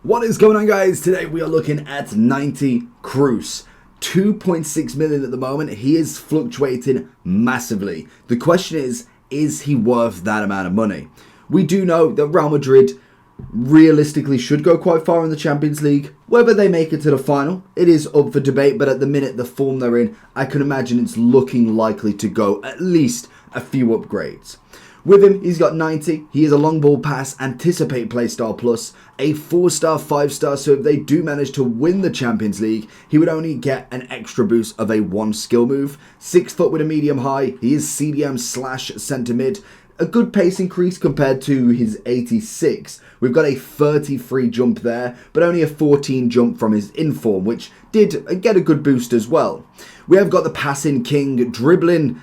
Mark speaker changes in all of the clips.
Speaker 1: What is going on, guys? Today we are looking at 90 Kroos. 2.6 million at the moment. He is fluctuating massively. The question is he worth that amount of money? We do know that Real Madrid realistically should go quite far in the Champions League. Whether they make it to the final, it is up for debate, but at the minute, the form they're in, I can imagine it's looking likely to go at least a few upgrades. With him, he's got 90. He is a long ball pass, anticipate playstyle plus, a 4-star, 5-star, so if they do manage to win the Champions League, he would only get an extra boost of a 1 skill move. 6 foot with a medium high. He is CDM / centre mid. A good pace increase compared to his 86. We've got a 33 jump there, but only a 14 jump from his inform, which did get a good boost as well. We have got the passing king, dribbling.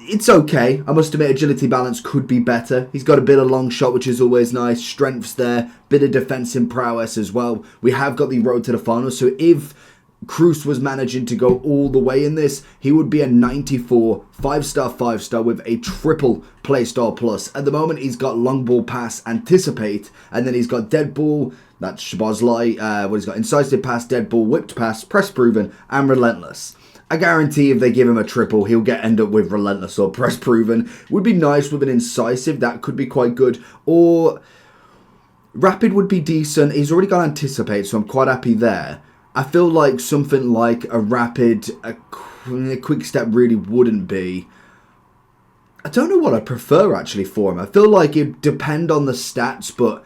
Speaker 1: It's okay. I must admit, agility balance could be better. He's got a bit of long shot, which is always nice. Strength's there. Bit of defensive prowess as well. We have got the road to the final. So if Kroos was managing to go all the way in this, he would be a 94, 5-star, 5-star with a triple playstyle plus. At the moment, he's got long ball pass, anticipate, and then he's got dead ball. That's Shabazlai. What he's got? Incisive pass, dead ball, whipped pass, press proven, and relentless. I guarantee if they give him a triple, he'll end up with relentless or press proven. Would be nice with an incisive. That could be quite good. Or rapid would be decent. He's already got anticipate, so I'm quite happy there. I feel like something like a rapid, a quick step really wouldn't be. I don't know what I prefer actually for him. I feel like it'd depend on the stats, but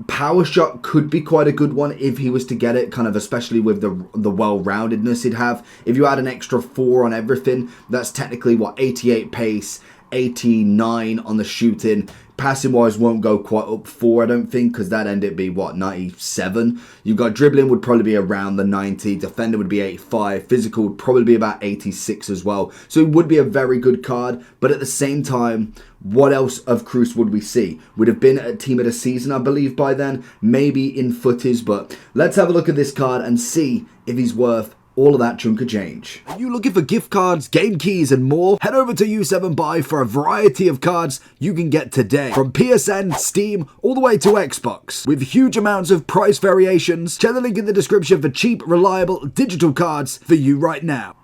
Speaker 1: power shot could be quite a good one if he was to get it, kind of especially with the well-roundedness he'd have. If you add an extra 4 on everything, that's technically what, 88 pace, 89 on the shooting. Passing wise won't go quite up 4, I don't think, because that ended be what, 97. You've got dribbling would probably be around the 90, defender would be 85, physical would probably be about 86 as well. So it would be a very good card, but at the same time, what else of Kroos would we see? Would have been a team of the season, I believe, by then, maybe in footage, but let's have a look at this card and see if he's worth all of that chunk of change. Are you looking for gift cards, game keys, and more? Head over to U7Buy for a variety of cards you can get today. From PSN, Steam, all the way to Xbox. With huge amounts of price variations, check the link in the description for cheap, reliable digital cards for you right now.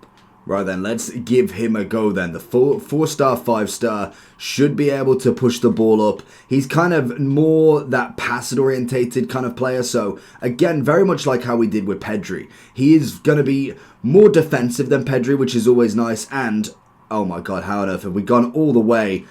Speaker 1: Right then, let's give him a go then. The 4-star, 5-star should be able to push the ball up. He's kind of more that pass-orientated kind of player. So, again, very much like how we did with Pedri. He is going to be more defensive than Pedri, which is always nice. And, oh my god, how on earth have we gone all the way?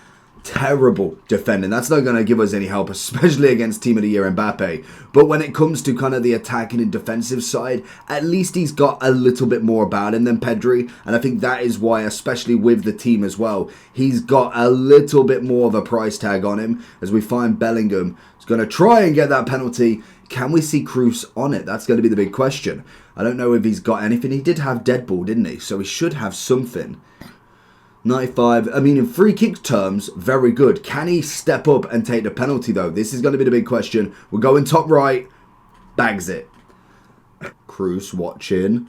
Speaker 1: Terrible defending. That's not going to give us any help, especially against Team of the Year Mbappe. But when it comes to kind of the attacking and defensive side, at least he's got a little bit more about him than Pedri. And I think that is why, especially with the team as well, he's got a little bit more of a price tag on him. As we find Bellingham is going to try and get that penalty. Can we see Kroos on it? That's going to be the big question. I don't know if he's got anything. He did have dead ball, didn't he? So he should have something. 95, I mean, in free kick terms, very good. Can he step up and take the penalty, though? This is going to be the big question. We're going top right. Bags it. Kroos watching.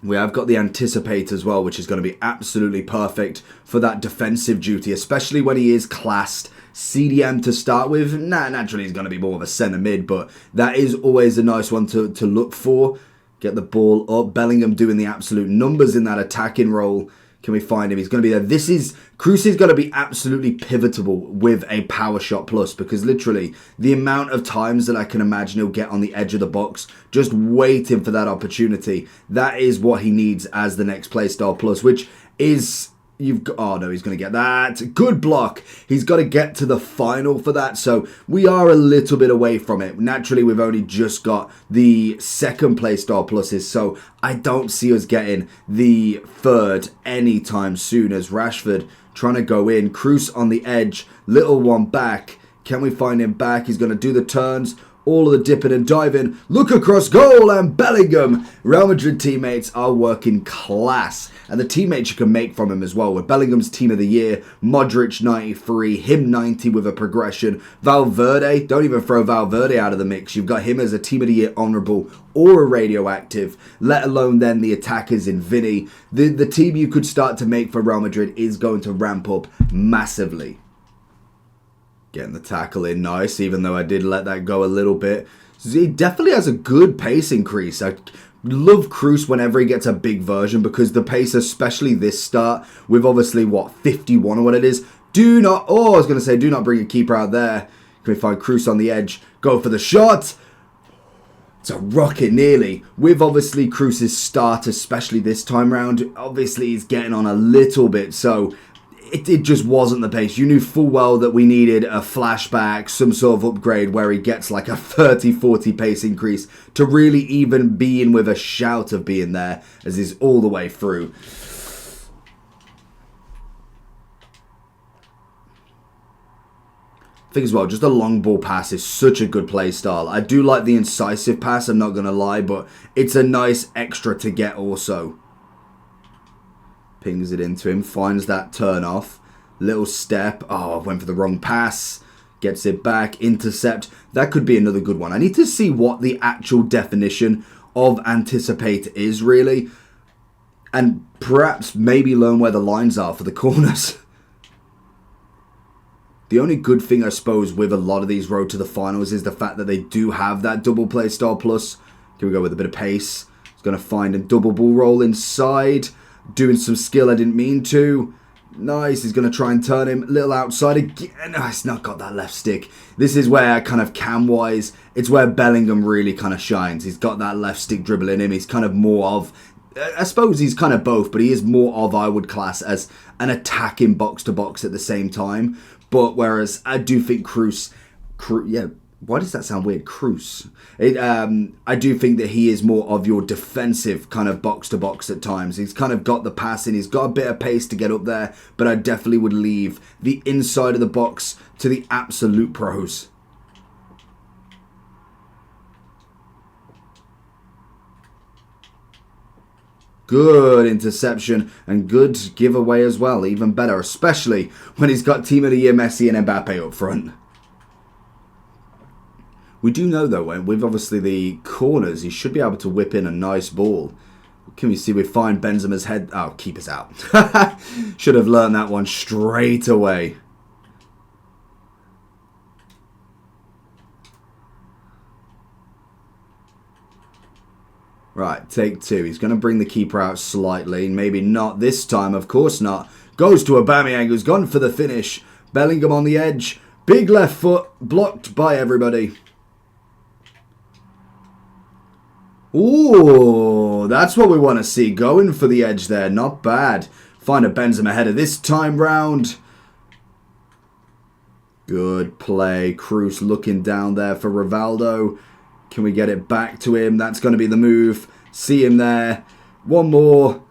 Speaker 1: We have got the anticipate as well, which is going to be absolutely perfect for that defensive duty, especially when he is classed CDM to start with. Naturally, he's going to be more of a centre mid, but that is always a nice one to look for. Get the ball up. Bellingham doing the absolute numbers in that attacking role. Can we find him? He's going to be there. Kroos is going to be absolutely pivotal with a power shot plus, because literally the amount of times that I can imagine he'll get on the edge of the box, just waiting for that opportunity. That is what he needs as the next playstyle plus, which is... oh no, he's going to get that. Good block. He's got to get to the final for that. So we are a little bit away from it. Naturally, we've only just got the second playstyle pluses. So I don't see us getting the third anytime soon, as Rashford trying to go in. Kroos on the edge. Little one back. Can we find him back? He's going to do the turns. All of the dipping and diving. Look across goal, and Bellingham. Real Madrid teammates are working class. And the teammates you can make from him as well. With Bellingham's team of the year. Modric 93. Him 90 with a progression. Valverde. Don't even throw Valverde out of the mix. You've got him as a team of the year honourable or a radioactive. Let alone then the attackers in Vinny. The team you could start to make for Real Madrid is going to ramp up massively. Getting the tackle in nice, even though I did let that go a little bit. He definitely has a good pace increase. I love Kroos whenever he gets a big version because the pace, especially this start, with obviously, what, 51 or what it is. Do not bring a keeper out there. Can we find Kroos on the edge? Go for the shot. It's a rocket nearly. With obviously Kroos' start, especially this time round, obviously he's getting on a little bit, so it just wasn't the pace. You knew full well that we needed a flashback, some sort of upgrade where he gets like a 30-40 pace increase to really even be in with a shout of being there as he's all the way through. I think as well, just a long ball pass is such a good play style. I do like the incisive pass, I'm not going to lie, but it's a nice extra to get also. Pings it into him, finds that turn off. Little step. Oh, went for the wrong pass. Gets it back, intercept. That could be another good one. I need to see what the actual definition of anticipate is really. And perhaps maybe learn where the lines are for the corners. The only good thing, I suppose, with a lot of these road to the finals is the fact that they do have that double play style plus. Here we go with a bit of pace. He's going to find a double ball roll inside. Doing some skill I didn't mean to. Nice. He's going to try and turn him. Little outside again. Oh, it's not got that left stick. This is where kind of cam-wise, it's where Bellingham really kind of shines. He's got that left stick dribble in him. He's kind of more of, I suppose he's kind of both, but he is more of, I would class as an attacking box-to-box at the same time. But whereas I do think Kroos, yeah, why does that sound weird? Kroos. I do think that he is more of your defensive kind of box-to-box at times. He's kind of got the passing. He's got a bit of pace to get up there. But I definitely would leave the inside of the box to the absolute pros. Good interception and good giveaway as well. Even better, especially when he's got Team of the Year Messi and Mbappe up front. We do know, though, with obviously the corners, he should be able to whip in a nice ball. Can we see we find Benzema's head? Oh, keeper's out. Should have learned that one straight away. Right, take two. He's going to bring the keeper out slightly. Maybe not this time, of course not. Goes to Aubameyang, who's gone for the finish. Bellingham on the edge. Big left foot, blocked by everybody. Ooh, that's what we want to see. Going for the edge there. Not bad. Find a Benzema header this time round. Good play. Kroos looking down there for Rivaldo. Can we get it back to him? That's going to be the move. See him there. One more.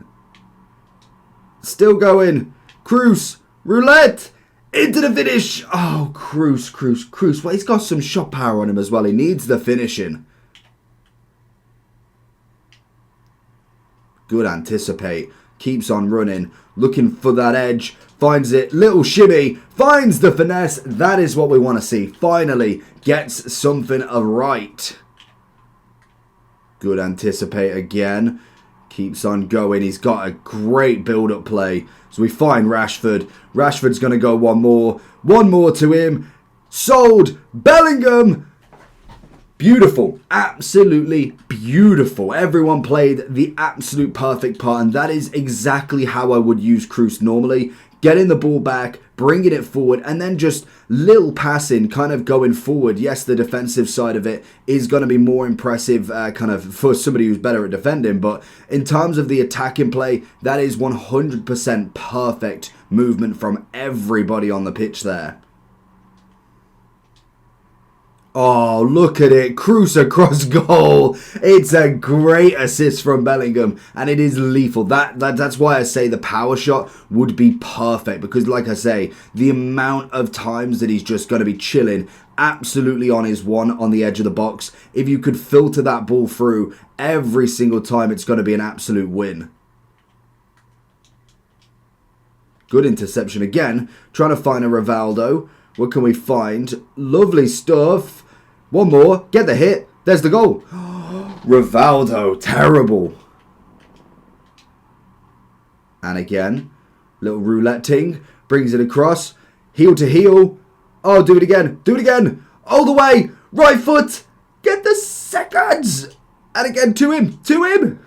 Speaker 1: Still going. Kroos. Roulette. Into the finish. Oh, Kroos. Well, he's got some shot power on him as well. He needs the finishing. Good anticipate. Keeps on running. Looking for that edge. Finds it. Little shimmy. Finds the finesse. That is what we want to see. Finally gets something right. Good anticipate again. Keeps on going. He's got a great build-up play. So we find Rashford. Rashford's going to go one more. One more to him. Sold. Bellingham. Beautiful. Absolutely beautiful. Everyone played the absolute perfect part. And that is exactly how I would use Kroos normally. Getting the ball back, bringing it forward, and then just little passing, kind of going forward. Yes, the defensive side of it is going to be more impressive kind of for somebody who's better at defending. But in terms of the attacking play, that is 100% perfect movement from everybody on the pitch there. Oh, look at it. Kroos across goal. It's a great assist from Bellingham. And it is lethal. That's why I say the power shot would be perfect. Because like I say, the amount of times that he's just going to be chilling absolutely on his one on the edge of the box. If you could filter that ball through every single time, it's going to be an absolute win. Good interception again. Trying to find a Rivaldo. What can we find? Lovely stuff. One more. Get the hit. There's the goal. Rivaldo. Terrible. And again. Little roulette ting. Brings it across. Heel to heel. Oh, do it again. Do it again. All the way. Right foot. Get the seconds. And again to him. To him.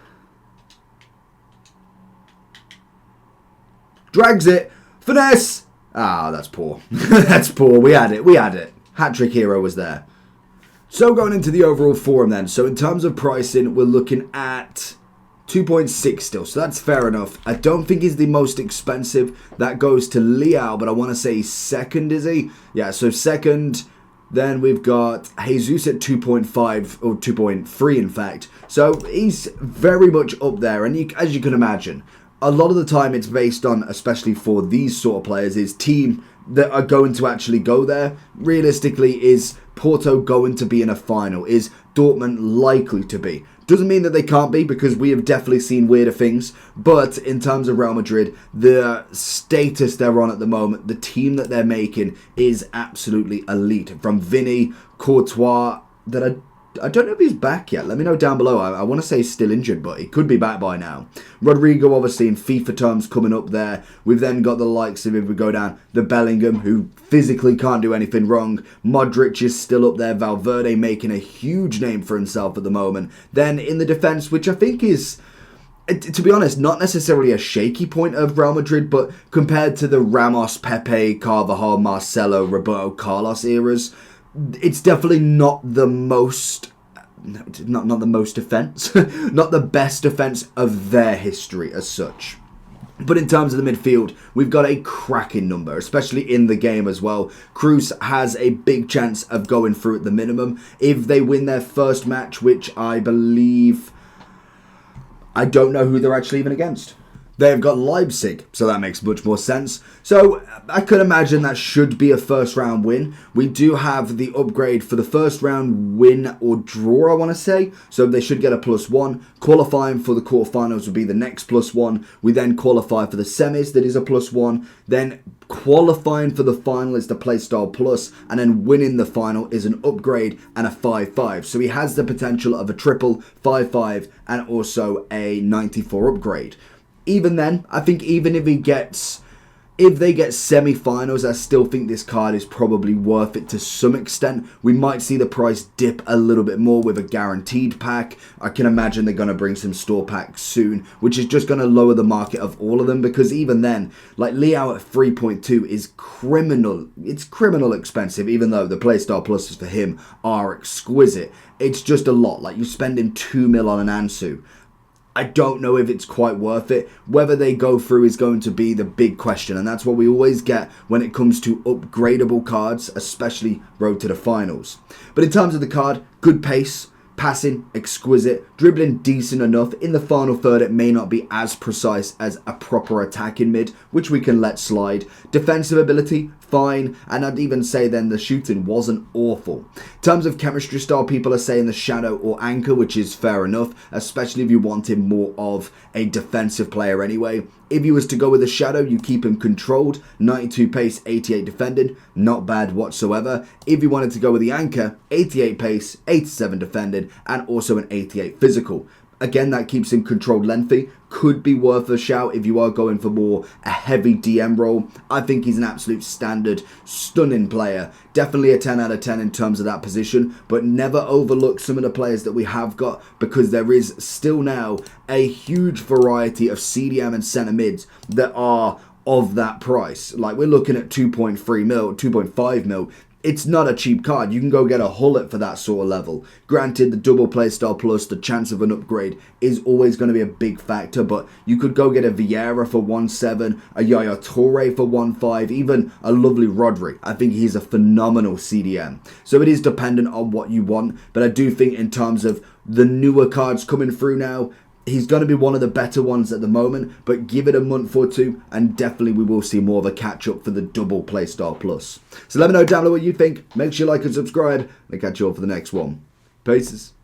Speaker 1: Drags it. Finesse. Ah, that's poor. That's poor. We had it. We had it. Hat-trick hero was there. So going into the overall forum then. So in terms of pricing, we're looking at 2.6 still. So that's fair enough. I don't think he's the most expensive. That goes to Liao, but I want to say second, is he? Yeah, so second. Then we've got Jesus at 2.5 or 2.3 in fact. So he's very much up there. And as you can imagine, a lot of the time it's based on, especially for these sort of players, is team that are going to actually go there. Realistically, is Porto going to be in a final? Is Dortmund likely to be? Doesn't mean that they can't be, because we have definitely seen weirder things. But in terms of Real Madrid, the status they're on at the moment, the team that they're making is absolutely elite. From Vinny, Courtois, that I don't know if he's back yet. Let me know down below. I want to say he's still injured, but he could be back by now. Rodrigo, obviously, in FIFA terms, coming up there. We've then got the likes of, if we go down, the Bellingham, who physically can't do anything wrong. Modric is still up there. Valverde making a huge name for himself at the moment. Then in the defence, which I think is, to be honest, not necessarily a shaky point of Real Madrid, but compared to the Ramos, Pepe, Carvajal, Marcelo, Roberto Carlos eras, it's definitely not the most, not the most defence, not the best defence of their history as such. But in terms of the midfield, we've got a cracking number, especially in the game as well. Kroos has a big chance of going through at the minimum. If they win their first match, which I believe, I don't know who they're actually even against. They've got Leipzig, so that makes much more sense. So I could imagine that should be a first round win. We do have the upgrade for the first round win or draw, I want to say. So they should get a +1. Qualifying for the quarterfinals would be the next +1. We then qualify for the semis, that is a +1. Then qualifying for the final is the Playstyle Plus, and then winning the final is an upgrade and a 5-5. So he has the potential of a triple, 5-5, and also a 94 upgrade. Even then, I think even if they get semi-finals, I still think this card is probably worth it to some extent. We might see the price dip a little bit more with a guaranteed pack. I can imagine they're going to bring some store packs soon, which is just going to lower the market of all of them, because even then, like Liao at 3.2 is criminal. It's criminal expensive, even though the Playstyle Pluses for him are exquisite. It's just a lot. Like, you're spending 2 mil on an Ansu. I don't know if it's quite worth it. Whether they go through is going to be the big question, and that's what we always get when it comes to upgradable cards, especially road to the finals. But in terms of the card, good pace, passing, exquisite, dribbling decent enough. In the final third, it may not be as precise as a proper attacking mid, which we can let slide. Defensive ability, fine, and I'd even say then the shooting wasn't awful. In terms of chemistry style, people are saying the Shadow or Anchor, which is fair enough, especially if you want him more of a defensive player anyway. If you was to go with the Shadow, you keep him controlled, 92 pace, 88 defending, not bad whatsoever. If you wanted to go with the Anchor, 88 pace, 87 defending, and also an 88 physical. Again, that keeps him controlled lengthy. Could be worth a shout if you are going for more a heavy DM role. I think he's an absolute standard, stunning player. Definitely a 10 out of 10 in terms of that position, but never overlook some of the players that we have got, because there is still now a huge variety of CDM and centre mids that are of that price. Like, we're looking at 2.3 mil, 2.5 mil. It's not a cheap card. You can go get a Hullet for that sort of level. Granted, the double Playstyle Plus, the chance of an upgrade is always going to be a big factor, but you could go get a Vieira for 1.7, a Yaya Toure for 1.5, even a lovely Rodri. I think he's a phenomenal CDM. So it is dependent on what you want, but I do think in terms of the newer cards coming through now, he's going to be one of the better ones at the moment, but give it a month or two and definitely we will see more of a catch-up for the double Playstyle Plus. So let me know down below what you think. Make sure you like and subscribe, and I'll catch you all for the next one. Peace.